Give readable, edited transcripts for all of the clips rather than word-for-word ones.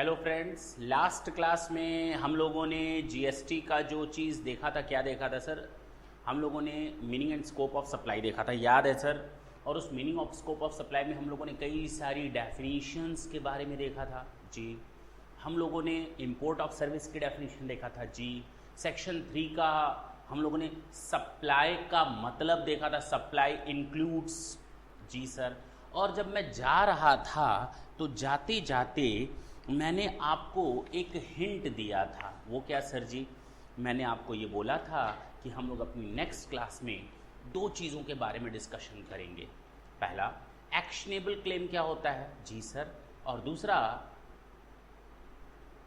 Hello friends, last class में हम लोगों ने जीएसटी का जो चीज़ देखा था, क्या देखा था सर? हम लोगों ने meaning and scope of supply देखा था, याद है सर? और उस meaning of scope of supply में हम लोगों ने कई सारी डेफिनेशंस के बारे में देखा था जी। हम लोगों ने इंपोर्ट ऑफ सर्विस की डेफिनेशन देखा था जी। सेक्शन 3 का हम लोगों ने सप्लाई का मतलब देखा था, सप्लाई इंक्लूड्स जी सर। और जब मैं जा रहा था तो जाते जाते मैंने आपको एक हिंट दिया था। वो क्या सर जी? मैंने आपको ये बोला था कि हम लोग अपनी नेक्स्ट क्लास में दो चीज़ों के बारे में डिस्कशन करेंगे। पहला, एक्शनेबल क्लेम क्या होता है जी सर, और दूसरा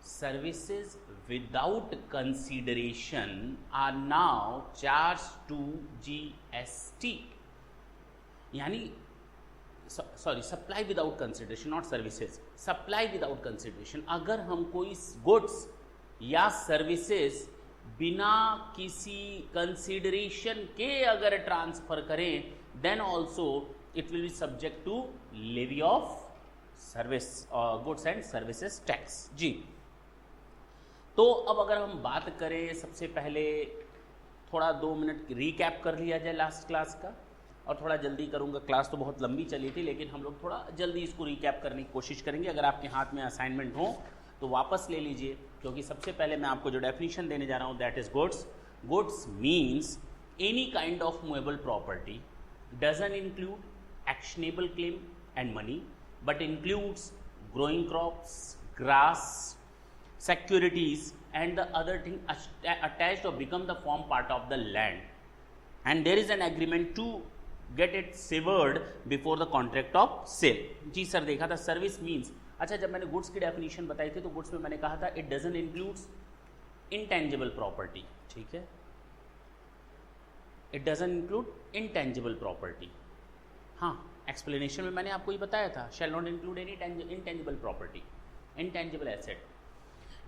services without consideration are now charge to GST, यानी sorry, supply without consideration, not services, supply without consideration. अगर हम कोई गुड्स या सर्विसेज बिना किसी कंसिडरेशन के अगर ट्रांसफर करें, then also it will be subject to levy of service goods and services tax जी। तो अब अगर हम बात करें, सबसे पहले थोड़ा 2 मिनट रिकैप कर लिया जाए लास्ट क्लास का, और थोड़ा जल्दी करूंगा। क्लास तो बहुत लंबी चली थी, लेकिन हम लोग थोड़ा जल्दी इसको रिकैप करने की कोशिश करेंगे। अगर आपके हाथ में असाइनमेंट हो तो वापस ले लीजिए, क्योंकि सबसे पहले मैं आपको जो डेफिनेशन देने जा रहा हूं, that is goods. Goods means any kind of movable property, doesn't include actionable claim and money, but includes growing crops, grass, securities and the other thing attached or become the form part of the land, and there is an agreement to get it severed before the contract of sale जी sir. देखा था service means, अच्छा जब मैंने goods की definition बताई थी तो गुड्स में मैंने कहा था it doesn't includes intangible property, ठीक है, it doesn't include intangible property. हाँ, एक्सप्लेनेशन में मैंने आपको ये बताया था, shall not include any intangible property, intangible asset.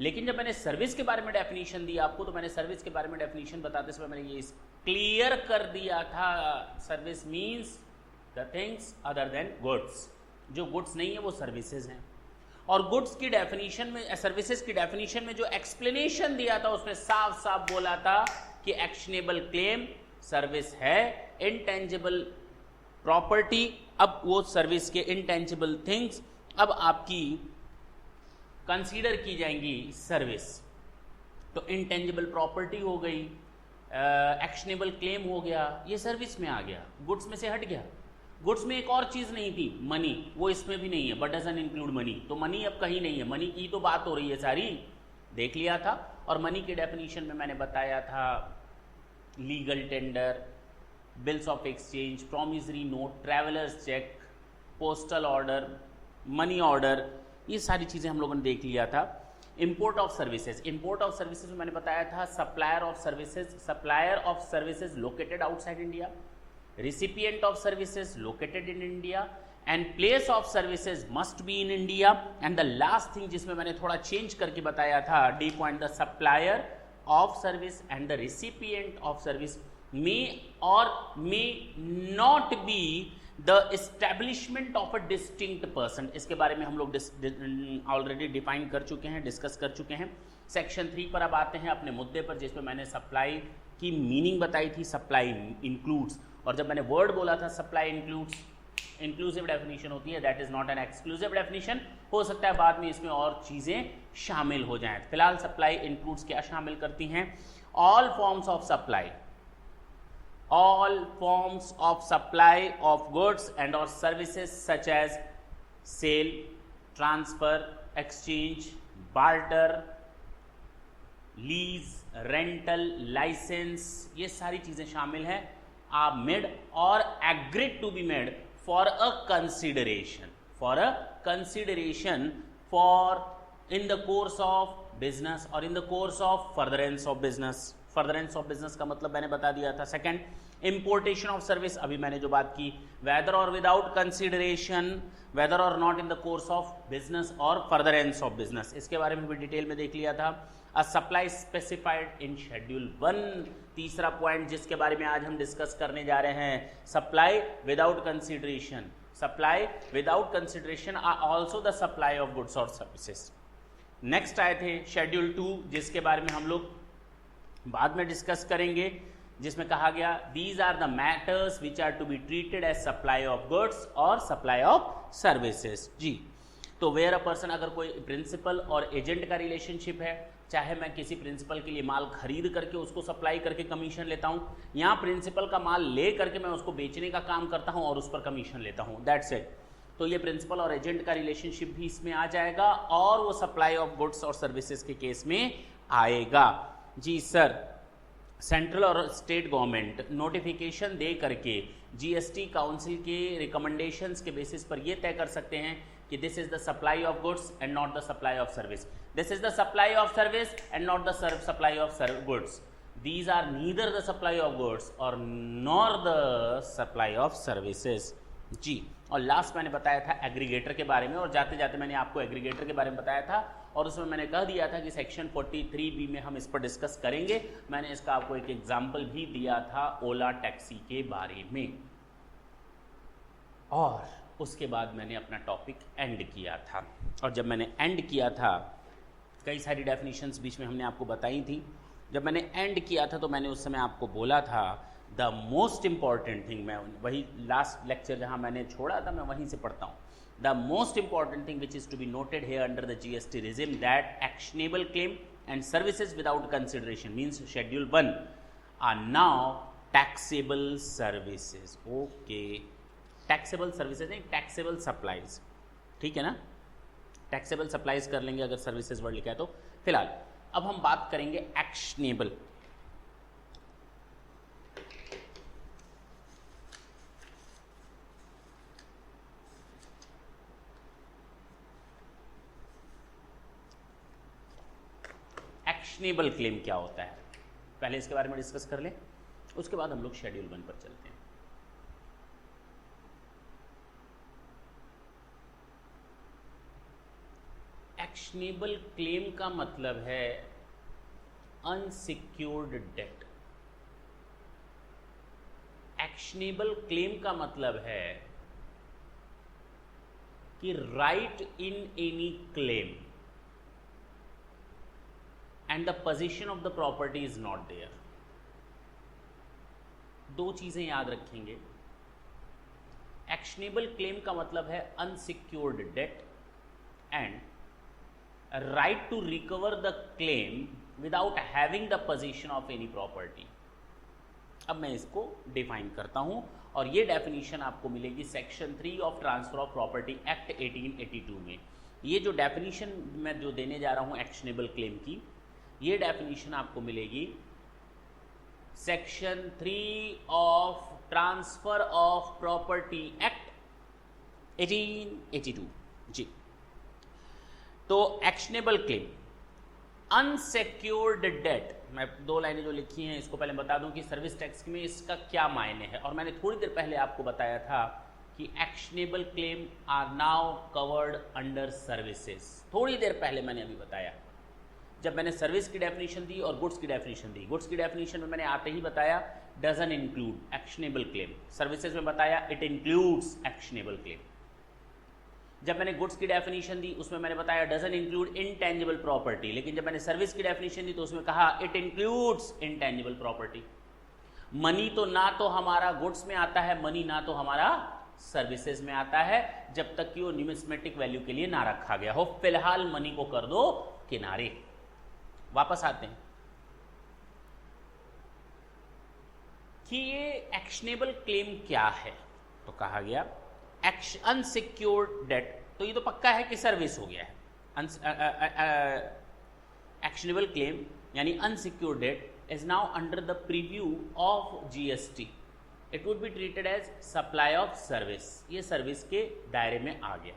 लेकिन जब मैंने सर्विस के बारे में डेफिनेशन दी आपको, तो मैंने सर्विस के बारे में डेफिनेशन बताते समय मैंने ये क्लियर कर दिया था, service means the things other than goods. जो गुड्स नहीं है वो सर्विसेज हैं। और गुड्स की डेफिनेशन में, सर्विसेज की डेफिनेशन में जो एक्सप्लेनेशन दिया था उसमें साफ साफ बोला था कि एक्शनेबल क्लेम सर्विस है, इनटेंजिबल प्रॉपर्टी, अब वो सर्विस के इनटेंजिबल थिंग्स अब आपकी कंसीडर की जाएंगी सर्विस। तो इनटेंजिबल प्रॉपर्टी हो गई, एक्शनेबल क्लेम हो गया, ये सर्विस में आ गया, गुड्स में से हट गया। गुड्स में एक और चीज़ नहीं थी, मनी, वो इसमें भी नहीं है, बट डजंट इंक्लूड मनी। तो मनी अब कहीं नहीं है, मनी की तो बात हो रही है सारी, देख लिया था। और मनी के डेफिनेशन में मैंने बताया था legal tender, bills of exchange, promissory note, travellers cheque, postal order, money order, ये सारी चीज़ें हम लोगों ने देख लिया था। Import of services, import of services में मैंने बताया था supplier of services located outside India, recipient of services located in India, and place of services must be in India. And the last thing जिसमें मैंने थोड़ा चेंज करके बताया था, D point, the supplier of service and the recipient of service may और may not be the establishment of a distinct person. इसके बारे में हम लोग ऑलरेडी डिफाइन कर चुके हैं, डिस्कस कर चुके हैं। सेक्शन 3 पर अब आते हैं अपने मुद्दे पर, जिसमें मैंने सप्लाई की मीनिंग बताई थी, सप्लाई इंक्लूड्स। और जब मैंने वर्ड बोला था सप्लाई इंक्लूड्स, इंक्लूसिव डेफिनेशन होती है, that is not an exclusive definition. हो सकता है बाद में इसमें और चीज़ें शामिल हो जाएं। फिलहाल सप्लाई इंक्लूड्स क्या शामिल करती हैं? All forms of supply, all forms of supply of goods and or services such as sale, transfer, exchange, barter, lease, rental, license, ये सारी चीज़ें शामिल हैं। are made or agreed to be made for a consideration, for in the course of business or in the course of furtherance of business। Furtherance of business का मतलब मैंने बता दिया था। सेकंड, इंपोर्टेशन ऑफ सर्विस, अभी मैंने जो बात की, वेदर और विदाउट कंसिडरेशन, वेदर और not in the course of business और फर्दरेंस ऑफ बिजनेस, इसके बारे में भी डिटेल में देख लिया था। A supply specified in schedule 1, तीसरा पॉइंट जिसके बारे में आज हम डिस्कस करने जा रहे हैं, supply without consideration. Supply without consideration are also the supply of goods or services. Next आए थे शेड्यूल 2, जिसके बारे में हम लोग बाद में डिस्कस करेंगे, जिसमें कहा गया these are the matters which are to be treated as supply of goods और सप्लाई ऑफ सर्विसेज। जी, तो वेयर अ पर्सन, अगर कोई प्रिंसिपल और एजेंट का रिलेशनशिप है, चाहे मैं किसी प्रिंसिपल के लिए माल खरीद करके उसको सप्लाई करके कमीशन लेता हूँ, या प्रिंसिपल का माल ले करके मैं उसको बेचने का काम करता हूँ और उस पर कमीशन लेता हूँ, दैट्स इट। तो ये प्रिंसिपल और एजेंट का रिलेशनशिप भी इसमें आ जाएगा और वो सप्लाई ऑफ गुड्स और सर्विसेज के केस में आएगा। जी सर, सेंट्रल और स्टेट गवर्नमेंट नोटिफिकेशन दे करके जीएसटी काउंसिल के रिकमेंडेशंस के बेसिस पर ये तय कर सकते हैं कि this is the supply of goods and not the supply of service, this is the supply of service and not the supply of goods, these are neither the supply of goods और nor the supply of services. जी, और last मैंने बताया था aggregator के बारे में, और जाते जाते मैंने आपको एग्रीगेटर के बारे में बताया था, और उसमें मैंने कह दिया था कि सेक्शन 43B में हम इस पर डिस्कस करेंगे। मैंने इसका आपको एक एग्जाम्पल भी दिया था ओला टैक्सी के बारे में, और उसके बाद मैंने अपना टॉपिक एंड किया था। और जब मैंने एंड किया था, कई सारी डेफिनेशंस बीच में हमने आपको बताई थी। जब मैंने एंड किया था तो मैंने उस समय आपको बोला था द मोस्ट इंपॉर्टेंट थिंग, मैं वही लास्ट लेक्चर जहां मैंने छोड़ा था मैं वहीं से पढ़ता हूँ, the most important thing which is to be noted here under the GST regime that actionable claim and services without consideration means schedule 1 are now taxable services. Okay, taxable services नहीं, टैक्सेबल सप्लाईज, ठीक है ना, taxable supplies कर लेंगे अगर services word लिखा है तो। फिलहाल अब हम बात करेंगे एक्शनेबल। एक्शनेबल क्लेम क्या होता है, पहले इसके बारे में डिस्कस कर लें, उसके बाद हम लोग शेड्यूल 1 पर चलते हैं। एक्शनेबल क्लेम का मतलब है अनसिक्योर्ड डेट। एक्शनेबल क्लेम का मतलब है कि right in any claim and the position of the property is not there. दो चीजें याद रखेंगे, एक्शनेबल क्लेम का मतलब है unsecured debt and right to recover the claim without having the possession of any property। अब मैं इसको डिफाइन करता हूं, और ये डेफिनेशन आपको मिलेगी section 3 of transfer of property act 1882 में। ये जो डेफिनेशन मैं जो देने जा रहा हूं एक्शनेबल क्लेम की, ये डेफिनेशन आपको मिलेगी section 3 of transfer of property act 1882। जी, तो एक्शनेबल क्लेम अनसिक्योर्ड डेट, मैं दो लाइनें जो लिखी हैं इसको पहले बता दूं कि सर्विस टैक्स में इसका क्या मायने है। और मैंने थोड़ी देर पहले आपको बताया था कि actionable claim are now covered under services. थोड़ी देर पहले मैंने अभी बताया, जब मैंने सर्विस की डेफिनेशन दी और गुड्स की डेफिनेशन दी। गुड्स की डेफिनेशन में मैंने आते ही बताया doesn't include actionable claim, services में बताया इट इंक्लूड्स एक्शनेबल क्लेम। जब मैंने गुड्स की डेफिनेशन दी उसमें मैंने बताया डजन इंक्लूड इनटेंजिबल प्रॉपर्टी, लेकिन जब मैंने सर्विस की डेफिनेशन दी तो उसमें कहा it includes intangible property. Money तो ना तो हमारा गुड्स में आता है, मनी ना तो हमारा सर्विसेज में आता है, जब तक कि वो न्यूमिस्मेटिक वैल्यू के लिए ना रखा गया हो। फिलहाल मनी को कर दो किनारे। वापस आते हैं कि ये एक्शनेबल क्लेम क्या है, तो कहा गया अनसिक्योर्ड डेट, तो ये तो पक्का है कि सर्विस हो गया है। एक्शनेबल क्लेम यानी unsecured debt is now under the purview of GST, it would be treated as supply of service, ये सर्विस के दायरे में आ गया।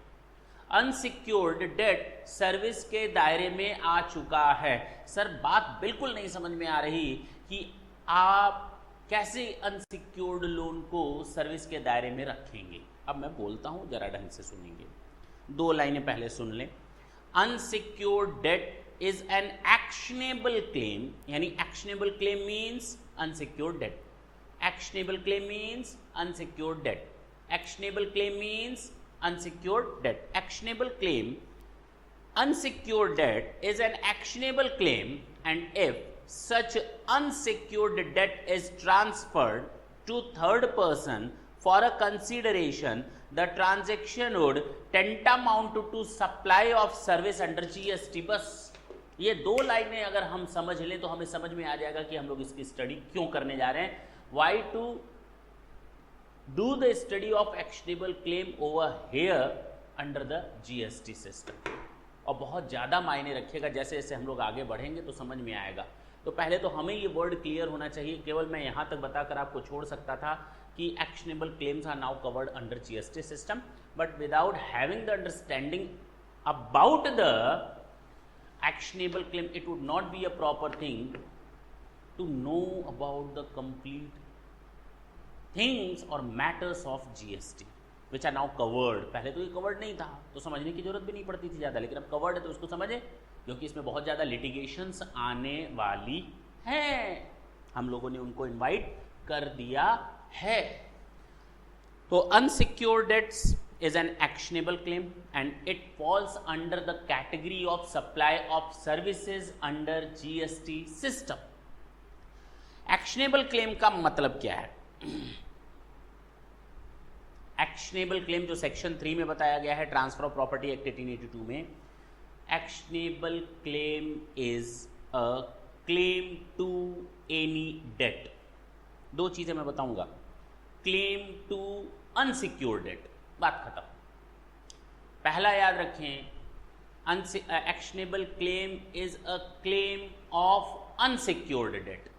अनसिक्योर्ड डेट सर्विस के दायरे में आ चुका है। सर बात बिल्कुल नहीं समझ में आ रही कि आप कैसे अनसिक्योर्ड लोन को सर्विस के दायरे में रखेंगे। अब मैं बोलता हूं, जरा ढंग से सुनेंगे, दो लाइनें पहले सुन लें। Unsecured debt is an actionable claim, यानी actionable claim means unsecured debt. Actionable claim means unsecured debt. Actionable claim means unsecured debt. Actionable claim unsecured debt is an actionable claim, and if such unsecured debt is transferred to third person for a consideration, the transaction would tantamount to supply of service under GST. बस ये दो लाइनें अगर हम समझ लें तो हमें समझ में आ जाएगा कि हम लोग इसकी स्टडी क्यों करने जा रहे हैं. Why to do the study of actionable claim over here under the GST system. और बहुत ज़्यादा मायने रखिएगा, जैसे जैसे हम लोग आगे बढ़ेंगे तो समझ में आएगा. तो पहले तो हमें ये वर्ड क्लियर होना चाहिए. केवल मैं यहाँ तक बताकर आपको छोड़ सकता था कि actionable claims are now covered under GST system, but without having the understanding about the actionable claim, it would not be a proper thing to know about the complete things or matters of GST which are now covered. पहले तो ये covered नहीं था तो समझने की जरूरत भी नहीं पड़ती थी ज़्यादा, लेकिन अब covered है तो उसको समझे, क्योंकि इसमें बहुत ज़्यादा लिटिगेशंस आने वाली हैं. हम लोगों ने उनको इनवाइट कर दिया है. तो unsecured debts is an actionable claim and it falls under the category of supply of services under GST system. Actionable claim का मतलब क्या है? Actionable claim जो सेक्शन 3 में बताया गया है ट्रांसफर ऑफ प्रॉपर्टी एक्ट 1882 में, actionable claim is a claim to any debt. दो चीजें मैं बताऊंगा. claim to unsecured debt, बात खत्म. पहला याद रखें, actionable claim is a claim of unsecured debt.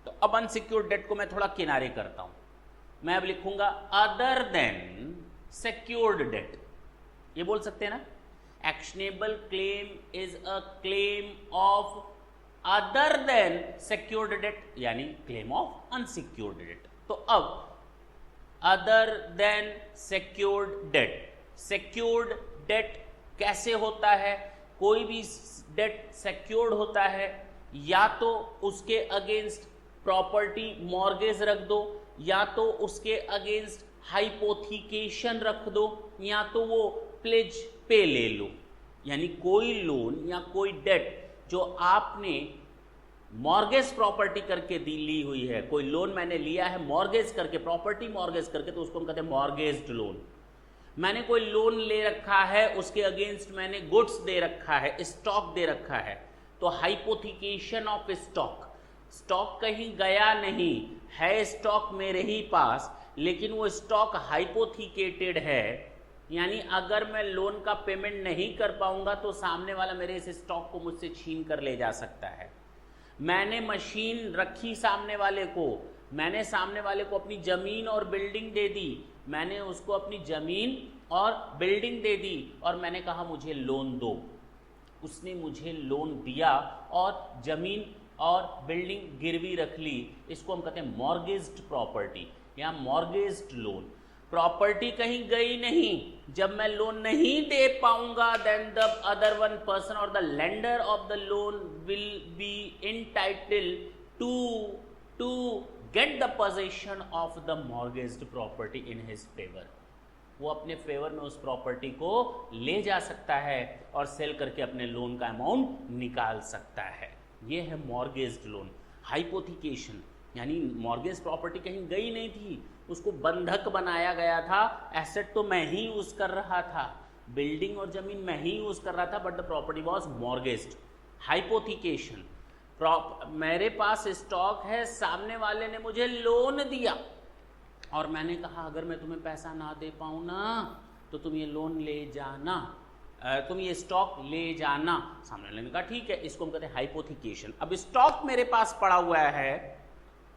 तो अब अनसिक्योर्ड डेट को मैं थोड़ा किनारे करता हूं. मैं अब लिखूंगा अदर देन सिक्योर्ड डेट. ये बोल सकते हैं ना, actionable claim is a claim of other than secured debt, यानी क्लेम ऑफ अनसिक्योर्ड डेट. तो अब other than secured debt. Secured debt कैसे होता है? कोई भी डेट सिक्योर्ड होता है या तो उसके अगेंस्ट प्रॉपर्टी मॉर्गेज रख दो, या तो उसके अगेंस्ट हाइपोथिकेशन रख दो, या तो वो प्लेज पे ले लो. यानी कोई लोन या कोई डेट जो आपने मॉर्गेज प्रॉपर्टी करके ली हुई है, कोई लोन मैंने लिया है मॉर्गेज करके, प्रॉपर्टी मॉर्गेज करके, तो उसको हम कहते हैं मॉर्गेज्ड लोन. मैंने कोई लोन ले रखा है, उसके अगेंस्ट मैंने गुड्स दे रखा है, स्टॉक दे रखा है, तो हाइपोथिकेशन ऑफ स्टॉक. स्टॉक कहीं गया नहीं है, स्टॉक मेरे ही पास, लेकिन वो स्टॉक हाइपोथिकेटेड है. यानी अगर मैं लोन का पेमेंट नहीं कर पाऊंगा तो सामने वाला मेरे इस स्टॉक को मुझसे छीन कर ले जा सकता है. मैंने मशीन रखी सामने वाले को, मैंने सामने वाले को अपनी ज़मीन और बिल्डिंग दे दी, मैंने उसको अपनी ज़मीन और बिल्डिंग दे दी और मैंने कहा मुझे लोन दो. उसने मुझे लोन दिया और ज़मीन और बिल्डिंग गिरवी रख ली. इसको हम कहते हैं मॉर्गेज्ड प्रॉपर्टी या मॉर्गेज्ड लोन. प्रॉपर्टी कहीं गई नहीं. जब मैं लोन नहीं दे पाऊंगा, then the other one person और the lender of the loan will be entitled to get the position of the mortgaged property in his favour. वो अपने फेवर में उस प्रॉपर्टी को ले जा सकता है और सेल करके अपने लोन का अमाउंट निकाल सकता है. ये है मॉर्गेज्ड लोन. हाइपोथिकेशन यानी मॉर्गेज प्रॉपर्टी कहीं गई नहीं थी, उसको बंधक बनाया गया था. एसेट तो मैं ही यूज कर रहा था, बिल्डिंग और जमीन मैं ही यूज कर रहा था, but the property was mortgaged. Hypothecation, मेरे पास स्टॉक है, सामने वाले ने मुझे लोन दिया और मैंने कहा अगर मैं तुम्हें पैसा ना दे पाऊँ ना तो तुम ये लोन ले जाना, तुम ये स्टॉक ले जाना. सामने वाले ने कहा ठीक है. इसको हम कहते हैं हाइपोथिकेशन. अब स्टॉक मेरे पास पड़ा हुआ है,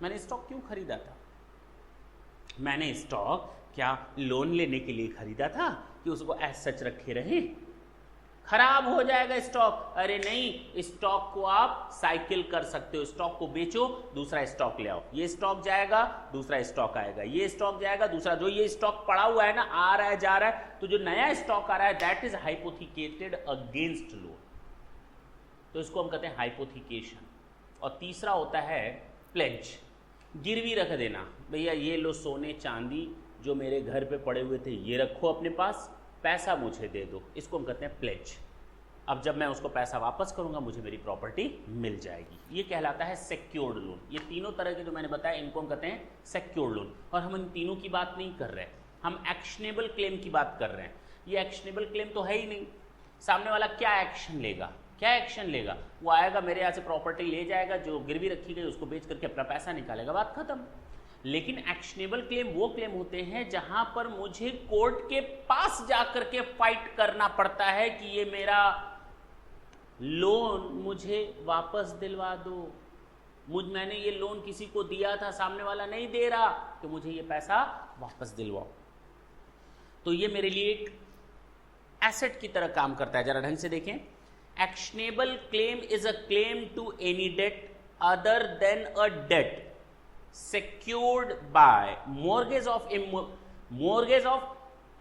मैंने स्टॉक क्यों खरीदा था? मैंने स्टॉक क्या लोन लेने के लिए खरीदा था कि उसको एज सच रखे रहे? खराब हो जाएगा स्टॉक. अरे नहीं, स्टॉक को आप साइकिल कर सकते हो. स्टॉक को बेचो, दूसरा स्टॉक ले आओ. ये स्टॉक जाएगा, दूसरा स्टॉक आएगा, ये स्टॉक जाएगा, दूसरा. जो ये स्टॉक पड़ा हुआ है ना, आ रहा है जा रहा है, तो जो नया स्टॉक आ रहा है दैट इज हाइपोथिकेटेड अगेंस्ट लोन. तो इसको हम कहते हैं हाइपोथिकेशन. और तीसरा होता है प्लेज, गिरवी रख देना. भैया ये लो सोने चांदी जो मेरे घर पे पड़े हुए थे ये रखो अपने पास, पैसा मुझे दे दो. इसको हम कहते हैं प्लेज. अब जब मैं उसको पैसा वापस करूंगा मुझे मेरी प्रॉपर्टी मिल जाएगी। ये कहलाता है सिक्योर्ड लोन। ये तीनों तरह के जो मैंने बताया इनको हम कहते हैं सिक्योर्ड लोन। और हम इन तीनों की बात नहीं कर रहे हैं, हम एक्शनेबल क्लेम की बात कर रहे हैं। ये एक्शनेबल क्लेम तो है ही नहीं। सामने वाला क्या एक्शन लेगा, क्या एक्शन लेगा? वो आएगा मेरे यहाँ से प्रॉपर्टी ले जाएगा, जो गिरवी रखी गई उसको बेच करके अपना पैसा निकालेगा, बात खत्म। लेकिन एक्शनेबल क्लेम वो क्लेम होते हैं जहां पर मुझे कोर्ट के पास जाकर के फाइट करना पड़ता है कि ये मेरा लोन मुझे वापस दिलवा दो। मैंने ये लोन किसी को दिया था, सामने वाला नहीं दे रहा, तो मुझे ये पैसा वापस दिलवाओ। तो ये मेरे लिए एक एसेट की तरह काम करता है। जरा ढंग से देखें, actionable claim is a claim to any debt other than a debt secured by mortgage of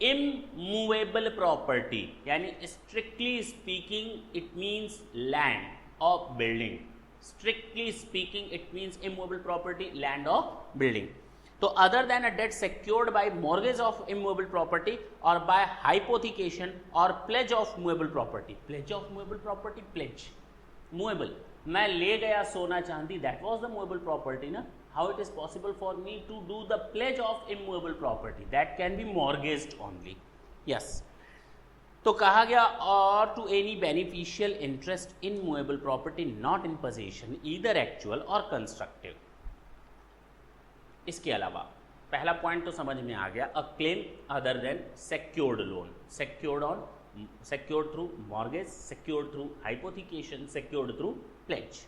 immovable property, यानी strictly speaking it means land or building, strictly speaking it means immovable property, land or building. तो other than a debt secured by mortgage of immovable property or by hypothecation or pledge of movable property. Pledge of movable property, pledge movable, मैं ले गया सोना चांदी, that was the movable property ना। How it is possible for me to do the pledge of immovable property? That can be mortgaged only. Yes. तो कहा गया or to any beneficial interest in movable property not in possession either actual or constructive. इसके अलावा पहला point तो समझ में आ गया, a claim other than secured loan, secured through mortgage, secured through hypothecation, secured through pledge,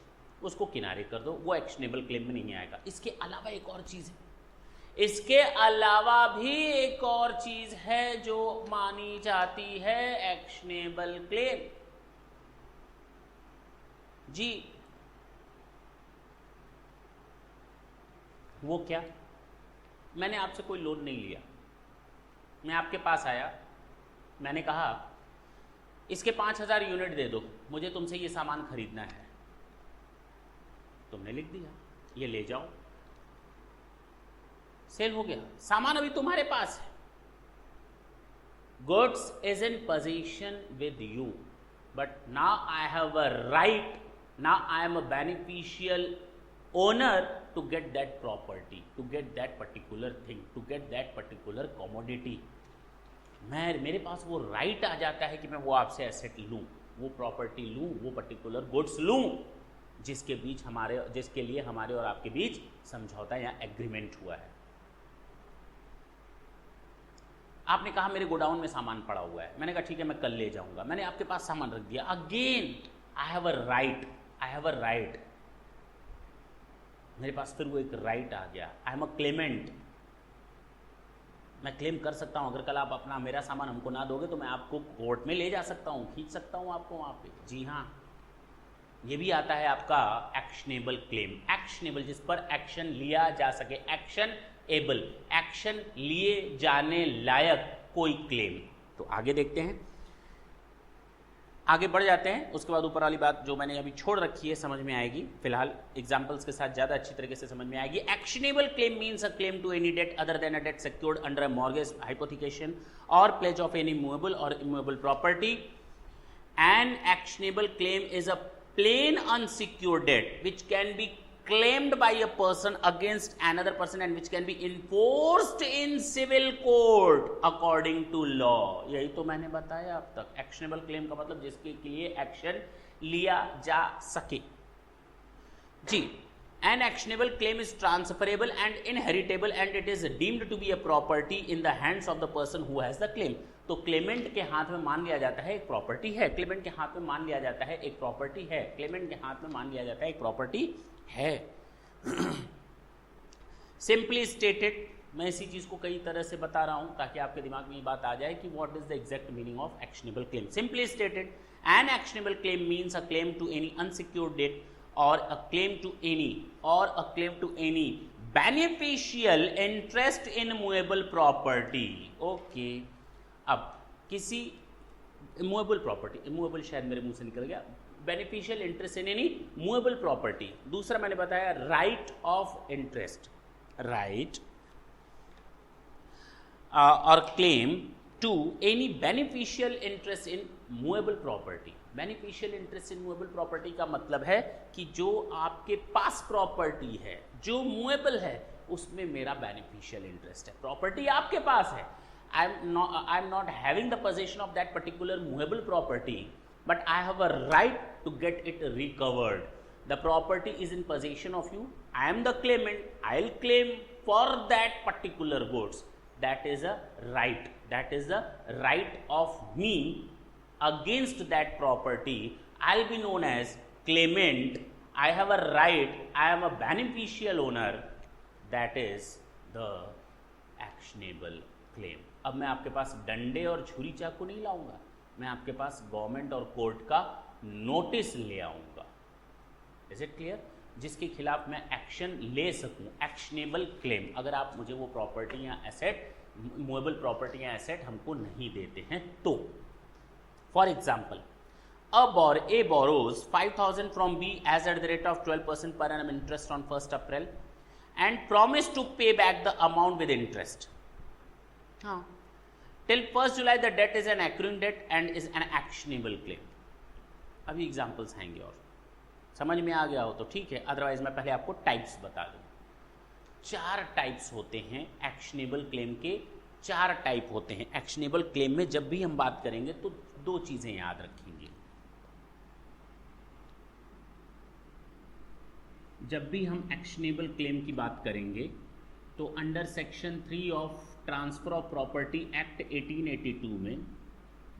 उसको किनारे कर दो, वो एक्शनेबल क्लेम में नहीं आएगा। इसके अलावा एक और चीज है, इसके अलावा भी एक और चीज है जो मानी जाती है एक्शनेबल क्लेम। जी वो क्या? मैंने आपसे कोई लोन नहीं लिया, मैं आपके पास आया, मैंने कहा इसके 5000 यूनिट दे दो, मुझे तुमसे ये सामान खरीदना है। तुमने लिख दिया ये ले जाओ, सेल हो गया, सामान अभी तुम्हारे पास है। Goods is in position with you, but now I have a right, now I am a beneficial owner to get that property, to get that particular thing, to get that particular commodity. मेरे पास वो right आ जाता है कि मैं वो आपसे asset लूं, वो प्रॉपर्टी लूं, वो पर्टिकुलर गुड्स लूं, जिसके लिए हमारे और आपके बीच समझौता या एग्रीमेंट हुआ है। आपने कहा मेरे गोडाउन में सामान पड़ा हुआ है, मैंने कहा ठीक है मैं कल ले जाऊंगा, मैंने आपके पास सामान रख दिया। Again I have a right, मेरे पास फिर वो एक राइट आ गया, आई एम अ क्लेमेंट, मैं क्लेम कर सकता हूं। अगर कल आप अपना मेरा सामान हमको ना दोगे तो मैं आपको कोर्ट में ले जा सकता हूं, खींच सकता हूं आपको वहां पे। जी हाँ, ये भी आता है आपका एक्शनेबल क्लेम। एक्शनेबल जिस पर एक्शन लिया जा सके, एक्शन एबल, एक्शन लिए जाने लायक कोई क्लेम। तो आगे देखते हैं, आगे बढ़ जाते हैं। उसके बाद ऊपर वाली बात जो मैंने अभी छोड़ रखी है समझ में आएगी, फिलहाल एग्जांपल्स के साथ ज़्यादा अच्छी तरीके से समझ में आएगी। Actionable claim means a claim to any debt other than a debt secured under a mortgage, hypothecation और प्लेज ऑफ एनी मूवेबल और immovable property. An actionable claim is a plain unsecured debt which can be claimed by a person against another person and which can be enforced in civil court according to law। यही तो मैंने बताया अब तक। Actionable claim का मतलब जिसके लिए एक्शन लिया जा सके। जी, an actionable claim is transferable and inheritable and it is deemed to be a property in the hands of the person who has the claim। तो क्लेमेंट के हाथ में मान लिया जाता है एक प्रॉपर्टी है, क्लेमेंट के हाथ में मान लिया जाता है एक प्रॉपर्टी है, क्लेमेंट के हाथ में मान लिया जाता है एक प्रॉपर्टी है। सिंपली स्टेटेड, मैं इसी चीज को कई तरह से बता रहा हूं ताकि आपके दिमाग में ये बात आ जाए कि what is the exact meaning of actionable claim. Simply stated, an actionable claim means a claim to any unsecured debt or a claim to any beneficial interest in movable property। okay, अब किसी movable property, movable शायद मेरे मुंह से निकल गया, beneficial interest in any movable property. दूसरा मैंने बताया राइट ऑफ इंटरेस्ट, राइट और claim to any beneficial interest in movable property. Beneficial interest in movable property का मतलब है कि जो आपके पास प्रॉपर्टी है जो मूवेबल है उसमें मेरा बेनिफिशियल इंटरेस्ट है। प्रॉपर्टी आपके पास है, I am not having the position of that particular movable property, but I have a right to get it recovered. The property is in position of you, I am the claimant, I will claim for that particular goods. That is a right. That is the right of me against that property. I'll be known as claimant. I have a right. I am a beneficial owner. That is the actionable claim. अब मैं आपके पास डंडे और छुरी चाकू नहीं लाऊंगा, मैं आपके पास गवर्नमेंट और कोर्ट का नोटिस ले आऊंगा। Is it clear? जिसके खिलाफ मैं एक्शन ले सकूं, एक्शनेबल क्लेम। अगर आप मुझे वो प्रॉपर्टी या एसेट, मूवेबल प्रॉपर्टी या एसेट हमको नहीं देते हैं तो, for example A borrows 5,000 from B as at the rate of 12% per annum interest on 1 April and promise to pay back the amount with interest. हाँ, till 1 July the date is an accruing date and is an actionable claim. अभी examples आएंगे और समझ में आ गया हो तो ठीक है, अदरवाइज मैं पहले आपको टाइप्स बता दूं। 4 टाइप्स होते हैं एक्शनेबल क्लेम के, 4 टाइप होते हैं एक्शनेबल क्लेम में। जब भी हम बात करेंगे तो 2 चीजें याद रखेंगे। जब भी हम एक्शनेबल क्लेम की बात करेंगे तो under section 3 of transfer of property act 1882 में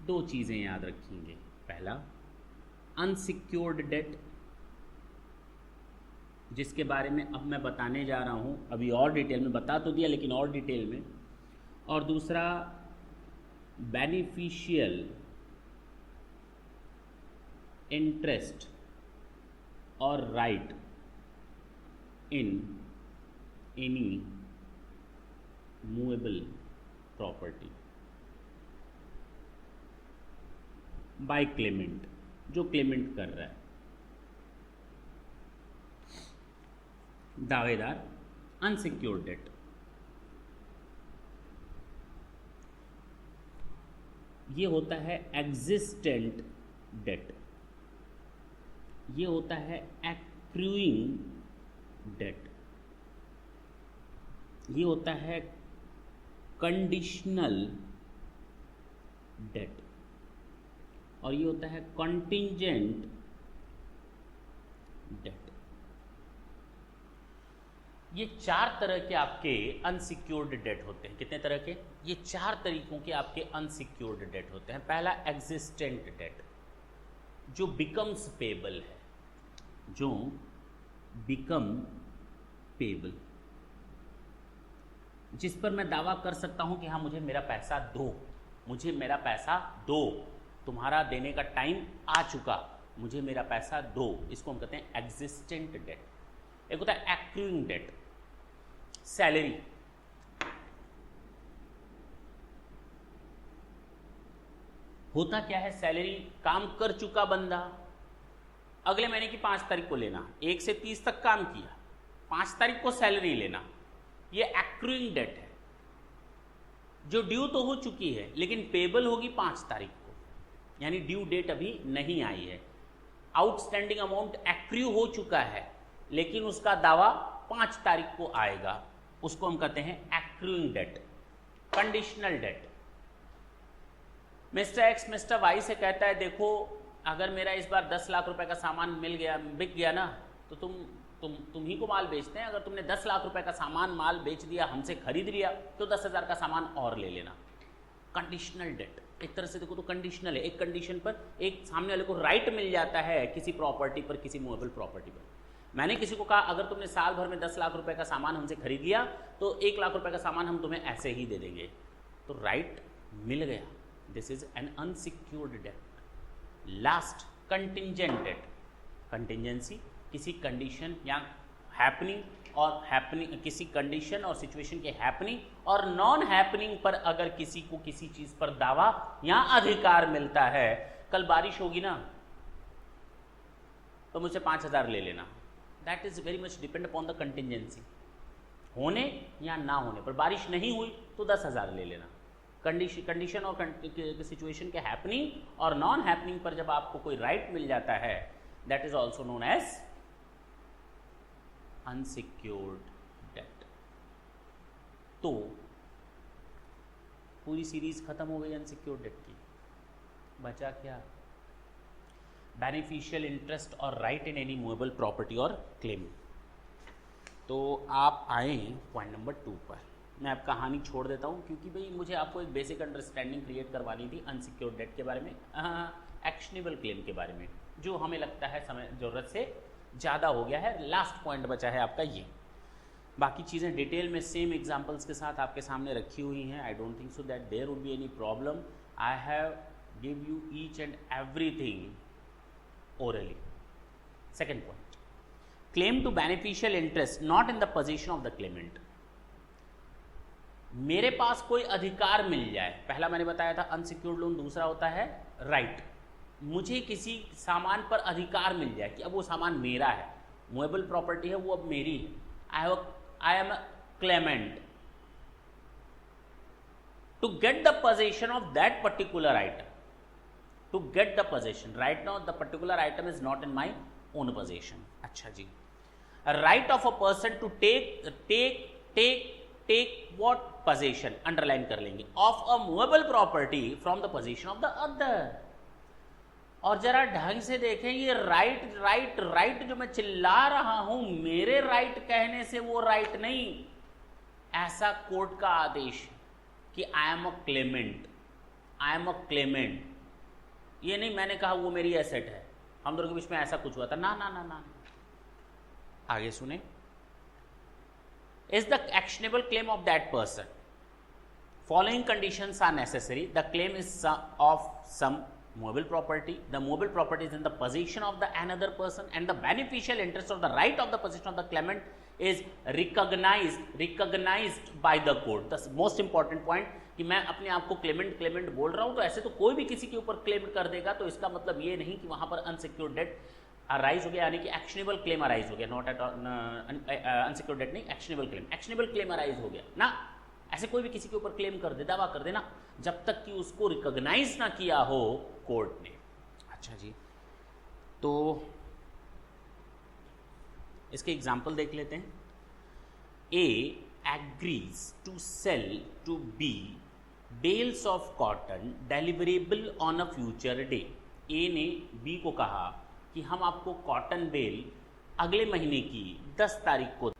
2 चीजें याद रखेंगे। पहला, अनसिक्योर्ड डेट, जिसके बारे में अब मैं बताने जा रहा हूं, अभी और डिटेल में बता तो दिया लेकिन और डिटेल में। और दूसरा, बेनिफिशियल इंटरेस्ट और right in any movable property bye Clement, जो क्लेमेंट कर रहा है, दावेदार। अनसिक्योर्ड डेट, ये होता है एग्जिस्टेंट डेट, ये होता है एक्रूइंग डेट, ये होता है कंडीशनल डेट और ये होता है कॉन्टिंजेंट डेट। ये 4 तरह के आपके अनसिक्योर्ड डेट होते हैं। कितने तरह के? ये 4 तरीकों के आपके अनसिक्योर्ड डेट होते हैं। पहला, एग्जिस्टेंट डेट, जो बिकम्स पेबल है, जो बिकम पेबल, जिस पर मैं दावा कर सकता हूं कि हाँ मुझे मेरा पैसा दो, मुझे मेरा पैसा दो, तुम्हारा देने का टाइम आ चुका, मुझे मेरा पैसा दो। इसको हम कहते हैं एग्जिस्टेंट डेट। एक होता है एक्रूइंग डेट, सैलरी, होता क्या है, सैलरी काम कर चुका बंदा, अगले महीने की 5 तारीख को लेना, 1 से 30 तक काम किया, 5 तारीख को सैलरी लेना, ये एक्रूइंग डेट है, जो ड्यू तो हो चुकी है लेकिन पेबल होगी 5 तारीख को, यानी ड्यू डेट अभी नहीं आई है। आउटस्टैंडिंग अमाउंट एक्रू हो चुका है लेकिन उसका दावा 5 तारीख को आएगा, उसको हम कहते हैं accruing debt. Conditional debt, mister X mister Y से कहता है देखो अगर मेरा इस बार 10 लाख रुपए का सामान मिल गया, बिक गया ना, तो तुम ही को माल बेचते हैं, अगर तुमने 10 लाख रुपए का सामान माल बेच दिया, हमसे खरीद लिया, तो 10,000 का सामान और ले लेना। कंडीशनल डेट एक तरह से देखो तो कंडीशनल है, एक कंडीशन पर एक सामने वाले को राइट मिल जाता है किसी प्रॉपर्टी पर, किसी मूवेबल प्रॉपर्टी पर। मैंने किसी को कहा अगर तुमने साल भर में 10 लाख रुपए का सामान हमसे खरीद लिया तो 1 लाख रुपए का सामान हम तुम्हें ऐसे ही दे देंगे, तो राइट मिल गया। This is an unsecured debt. Last, contingent debt. Contingency किसी कंडीशन या हैपनिंग और किसी कंडीशन और सिचुएशन के हैपनिंग और नॉन हैपनिंग पर अगर किसी को किसी चीज पर दावा या अधिकार मिलता है। कल बारिश होगी ना तो मुझसे 5,000 ले लेना, that is very much depend upon the contingency, होने या ना होने पर। बारिश नहीं हुई तो 10,000 ले लेना, कंडीशन और सिचुएशन के हैपनिंग और नॉन हैपनिंग पर जब आपको कोई राइट मिल जाता है, that is also known as unsecured debt. तो पूरी सीरीज खत्म हो गई अनसिक्योर्ड डेट की। बचा क्या? बेनिफिशियल इंटरेस्ट और right in any movable property और क्लेम। तो आप आए पॉइंट नंबर 2 पर। मैं अब कहानी छोड़ देता हूँ क्योंकि भाई मुझे आपको एक बेसिक अंडरस्टैंडिंग क्रिएट करवानी थी अनसिक्योर्ड डेट के बारे में, एक्शनेबल क्लेम के बारे में, जो हमें लगता है समय ज़रूरत से ज़्यादा हो गया है। लास्ट पॉइंट बचा है आपका ये। बाकी चीज़ें डिटेल में सेम एग्जांपल्स के साथ आपके सामने रखी हुई हैं। I don't think so that there would be any problem. I have give you each and everything orally. Second point, claim to beneficial interest not in the position of the claimant. मेरे पास कोई अधिकार मिल जाए, पहला मैंने बताया था unsecured loan, दूसरा होता है राइट। मुझे किसी सामान पर अधिकार मिल जाए कि अब वो सामान मेरा है, मूवेबल प्रॉपर्टी है, वो अब मेरी है। I am a claimant to get the possession of that particular item. To get the possession, right now the particular item is not in my own possession. अच्छा जी, a right of a person to take what possession, underline कर लेंगे, of a movable property from the possession of the other. और जरा ढंग से देखें, ये right जो मैं चिल्ला रहा हूं, मेरे राइट कहने से वो राइट नहीं, ऐसा कोर्ट का आदेश कि आई एम अ क्लेमेंट, ये नहीं मैंने कहा वो मेरी एसेट है, हम दोनों के बीच में ऐसा कुछ हुआ था, ना ना ना ना। आगे सुने, is the actionable claim of that person, following conditions are necessary, the claim is of some movable property, the movable property is in the possession of the another person, and the beneficial interest of the right of the possession of the claimant is recognized by the court. The most important point कि मैं अपने आप को Clement बोल रहा हूँ, तो ऐसे तो कोई भी किसी के ऊपर क्लेम कर देगा, तो इसका मतलब ये नहीं कि वहाँ पर अनसिक्योर्ड डेट अराइज हो गया, यानी कि एक्शनेबल क्लेम अराइज हो गया, नॉट एट अनसिक्योर्ड डेट नहीं, एक्शनेबल क्लेम अराइज हो गया ना। ऐसे कोई भी किसी के ऊपर क्लेम कर दे, दावा कर देना, जब तक कि उसको रिकॉग्नाइज ना किया हो कोर्ट ने। अच्छा जी, तो इसके एग्जाम्पल देख लेते हैं। A agrees to sell to B bales of cotton deliverable on a future day. A ने बी को कहा कि हम आपको कॉटन बेल अगले महीने की 10 तारीख को